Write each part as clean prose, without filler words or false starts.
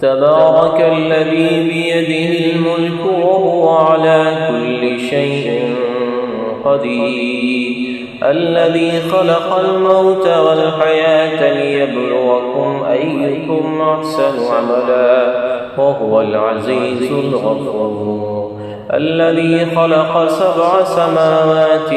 تبارك الذي بيده الملك وهو على كل شيء قدير الذي خلق الموت والحياة ليبلوكم أيكم أحسن عملا وهو العزيز الغفور الذي خلق 7 سماوات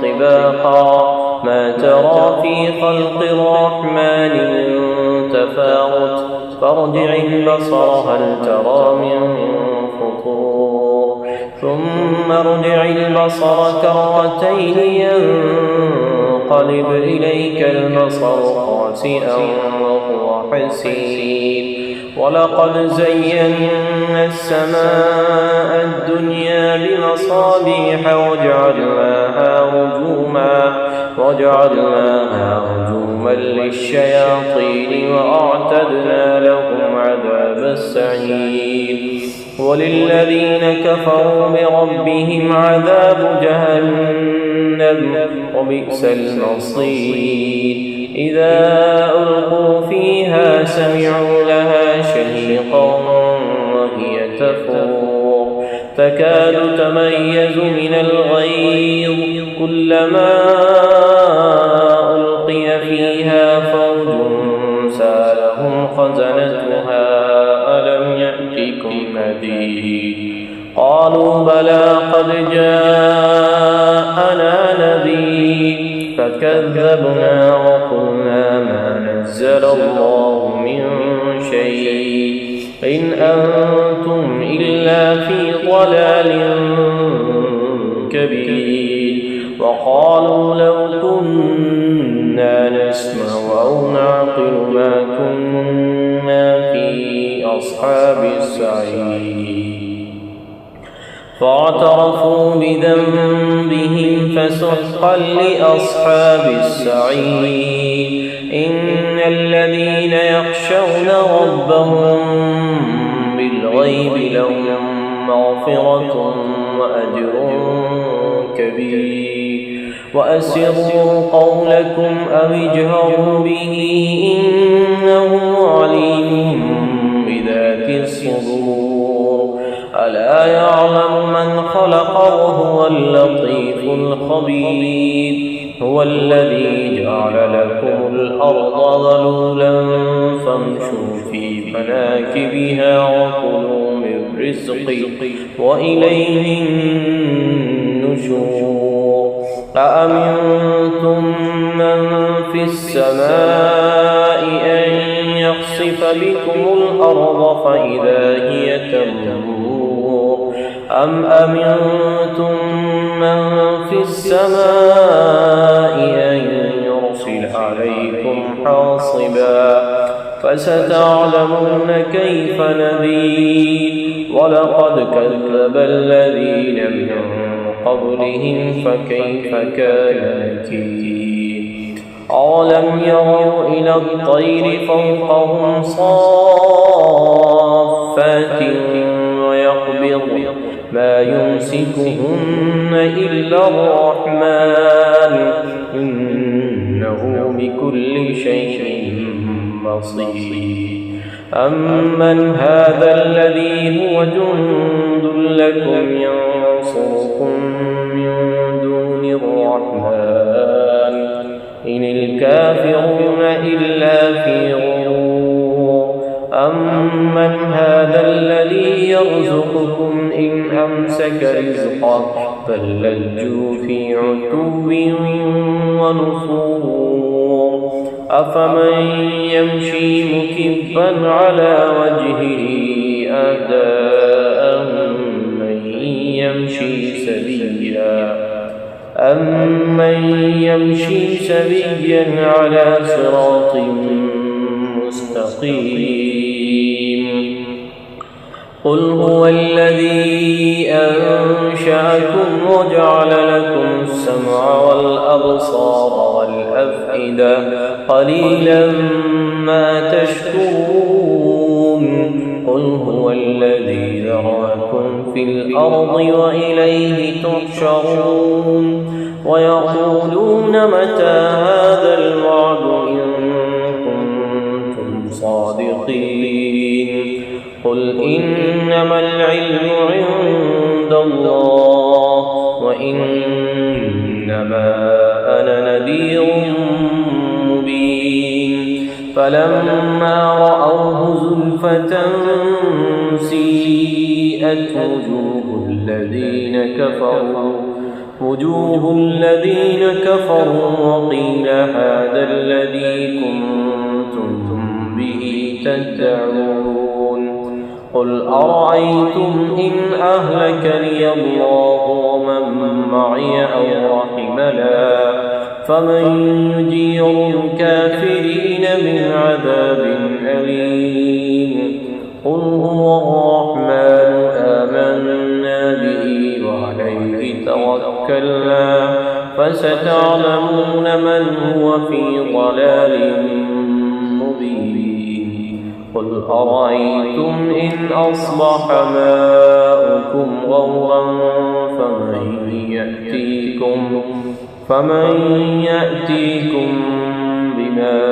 طباقا ما ترى في خلق الرحمن من تفاوت فارجع البصر هل ترى من فطور ثم ارجع البصر كرتين ينقلب إليك البصر خاسئا وهو حسير ولقد زينا السماء الدنيا بمصابيح وجعلناها رجوما للشياطين وأعتدنا لهم عذاب السعير وللذين كفروا بربهم عذاب جهنم وبئس المصير إذا ألقوا فيها سمعوا لها شهيقا وهي تفور تكاد تميز من الغيظ كلما ألقي فيها فوج سألهم خزنتها ألم يأتكم نذير قالوا بلى قد جاءنا نذير فكذبنا وقلنا ما نزل الله من شيء إن أنتم إلا في ضلال كبير وقالوا لو كنا نسمع أو نعقل ما كنا في أصحاب السعير فاعترفوا بذنبهم فسحقا لأصحاب السعير إن الذين يخشون ربهم بالغيب لهم مغفرة وأجر كبير وأسروا قولكم أو اجهروا به إنه عليم بذات الصدور ألا يعلم من خلق وهو اللطيف الخبير هو الذي جعل لكم الأرض ذلولا فامشوا في مناكبها وكلوا من رزقه وإليه النشور أأمنتم من في السماء أن يخسف بكم الأرض فإذا هي تمور أم أمنتم من في السماء أن يرسل عليكم حاصبا فستعلمون كيف نذير ولقد كذب الذين من قبلهم فكيف كان نكير أولم يروا إلى الطير فوقهم صافات ويقبض ما يمسكهن إلا الرحمن إنه بكل شيء بصير أمن هذا الذي هو جند لكم ينصركم من دون الرحمن إن الكافرون إلا في غرور أمن هذا الذي يرزقكم إن أمسك رزقه بل لجوا في عتو ونفور أفمن يمشي مكبا على وجهه أهدى أمن يمشي سويا على صراط مستقيم قل هو الذي أنشأكم وجعل لكم السمع والأبصار والأفئدة قليلا ما تشكرون قل هو الذي ذراكم في الأرض وإليه تحشرون ويقولون متى هذا الوعد إن كنتم صادقين قل إنما العلم عند الله وإنما أنا نذير مبين فلما رأوه زلفة سيئت وجوه الذين كفروا وقيل هذا الذي كنتم به تدعون قل أرأيتم إن أهلكني الله ومن معي أو رحمنا فمن يجير الكافرين من عذاب أليم قل هو الرحمن آمنا به وعليه توكلنا فستعلمون من هو في ضلال مبين قل أرأيتم إن أصبح ماؤكم غورا فمن يأتيكم بماء